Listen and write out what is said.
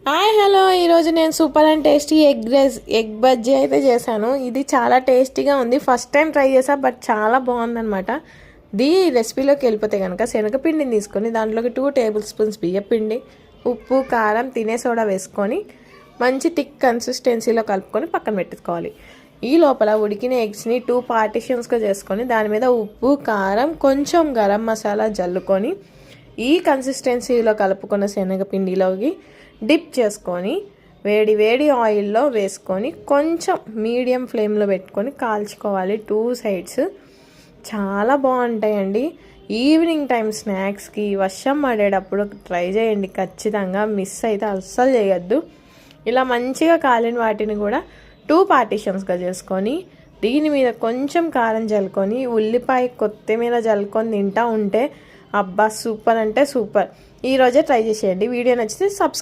Hi hello ఈరోజు నేను super and tasty egg bajji అయితే చేశాను. ఇది చాలా టేస్టీగా ఉంది. ఫస్ట్ టైం ట్రై చేసా, బట్ చాలా బాగుందనమాట. రెసిపీలోకి వెళ్ళిపోతే కనుక శనగపిండిని తీసుకొని దాంట్లోకి 2 టేబుల్ స్పూన్స్ బియ్యపిండి, ఉప్పు, కారం, తినే సోడా వేసుకొని మంచి థిక్ కన్సిస్టెన్సీలో కలుపుకొని పక్కన పెట్టుకోవాలి. ఈ లోపల ఉడికిన ఎగ్స్ని 2 పార్టిషన్స్గా చేసుకొని దాని మీద ఉప్పు, కారం, కొంచెం గరం మసాలా జల్లుకొని ఈ కన్సిస్టెన్సీలో కలుపుకున్న శనగపిండిలోకి డిప్ చేసుకొని వేడి వేడి ఆయిల్లో వేసుకొని కొంచెం మీడియం ఫ్లేమ్లో పెట్టుకొని కాల్చుకోవాలి 2 సైడ్స్. చాలా బాగుంటాయండి. ఈవినింగ్ టైం స్నాక్స్కి వర్షం పడేటప్పుడు ట్రై చేయండి ఖచ్చితంగా. మిస్ అయితే అస్సలు చేయొద్దు. ఇలా మంచిగా కాలిన వాటిని కూడా 2 పార్టిషన్స్గా చేసుకొని దీని మీద కొంచెం కారం జల్లుకొని ఉల్లిపాయ కొత్తిమీర జల్లుకొని తింటా ఉంటే అబ్బా సూపర్ అంటే సూపర్. ఈరోజే ట్రై చేసేయండి. వీడియో నచ్చితే సబ్స్క్రైబ్